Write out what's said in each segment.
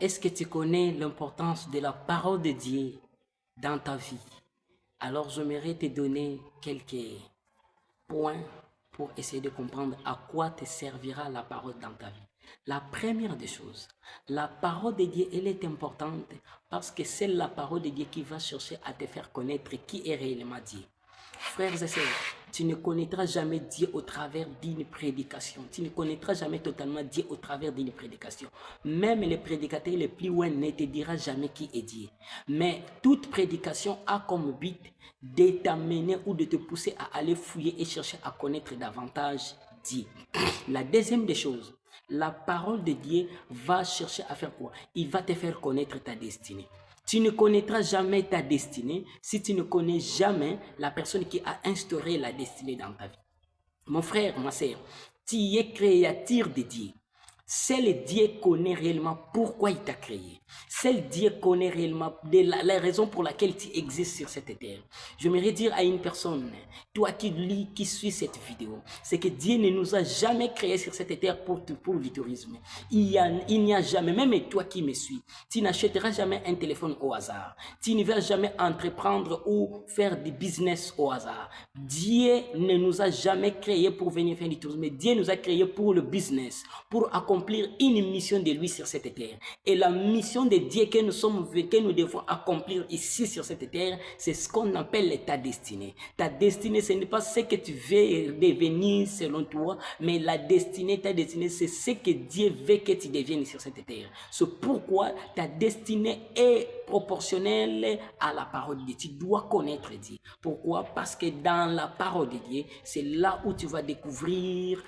Est-ce que tu connais l'importance de la parole de Dieu dans ta vie? Alors, j'aimerais te donner quelques points pour essayer de comprendre à quoi te servira la parole dans ta vie. La première des choses, la parole de Dieu, elle est importante parce que c'est la parole de Dieu qui va chercher à te faire connaître qui est réellement Dieu. Frères et sœurs, tu ne connaîtras jamais Dieu au travers d'une prédication. Tu ne connaîtras jamais totalement Dieu au travers d'une prédication. Même les prédicateurs les plus loin ne te dira jamais qui est Dieu. Mais toute prédication a comme but de t'amener ou de te pousser à aller fouiller et chercher à connaître davantage Dieu. La deuxième des choses, la parole de Dieu va chercher à faire quoi? Il va te faire connaître ta destinée. Tu ne connaîtras jamais ta destinée si tu ne connais jamais la personne qui a instauré la destinée dans ta vie. Mon frère, ma sœur, tu es créature de Dieu. Seul Dieu connaît réellement pourquoi il t'a créé. Seul Dieu connaît réellement la raison pour laquelle tu existes sur cette terre. J'aimerais dire à une personne, toi qui lis, qui suis cette vidéo, c'est que Dieu ne nous a jamais créés sur cette terre pour le tourisme. Il n'y a jamais, même toi qui me suis, tu n'achèteras jamais un téléphone au hasard. Tu ne vas jamais entreprendre ou faire du business au hasard. Dieu ne nous a jamais créés pour venir faire du tourisme. Dieu nous a créés pour le business, pour accomplir une mission de lui sur cette terre. Et la mission de Dieu que nous devons accomplir ici sur cette terre, c'est ce qu'on appelle ta destinée. Ta destinée, ce n'est pas ce que tu veux devenir selon toi, mais la destinée, ta destinée, c'est ce que Dieu veut que tu deviennes sur cette terre. C'est pourquoi ta destinée est proportionnelle à la parole de Dieu. Tu dois connaître Dieu. Pourquoi? Parce que dans la parole de Dieu, c'est là où tu vas découvrir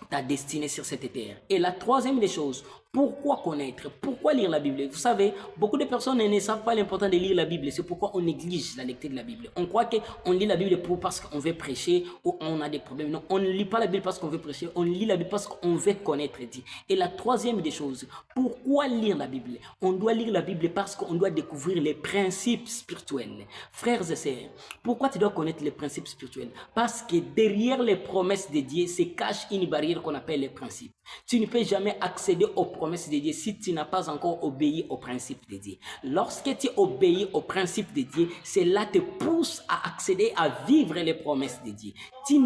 ta destinée sur cette terre. Et la troisième des choses, pourquoi connaître? Pourquoi lire la Bible? Vous savez, beaucoup de personnes ne savent pas l'importance de lire la Bible. C'est pourquoi on néglige la lecture de la Bible. On croit qu'on lit la Bible parce qu'on veut prêcher ou on a des problèmes. Non, on ne lit pas la Bible parce qu'on veut prêcher. On lit la Bible parce qu'on veut connaître Dieu. Et la troisième des choses, pourquoi lire la Bible? On doit lire la Bible parce qu'on doit découvrir les principes spirituels. Frères et sœurs, pourquoi tu dois connaître les principes spirituels? Parce que derrière les promesses de Dieu se cache une barrière qu'on appelle les principes. Tu ne peux jamais accéder aux promesses de Dieu si tu n'as pas encore obéi aux principes de Dieu. Lorsque tu obéis aux principes de Dieu, cela te pousse à accéder à vivre les promesses de Dieu. Tu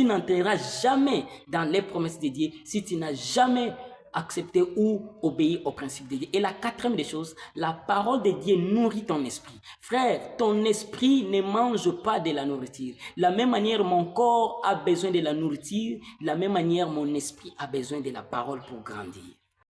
n'entreras jamais dans les promesses de Dieu si tu n'as jamais accepter ou obéir aux principes de Dieu. Et la quatrième des choses, la parole de Dieu nourrit ton esprit. Frère, ton esprit ne mange pas de la nourriture. De la même manière, mon corps a besoin de la nourriture. De la même manière, mon esprit a besoin de la parole pour grandir.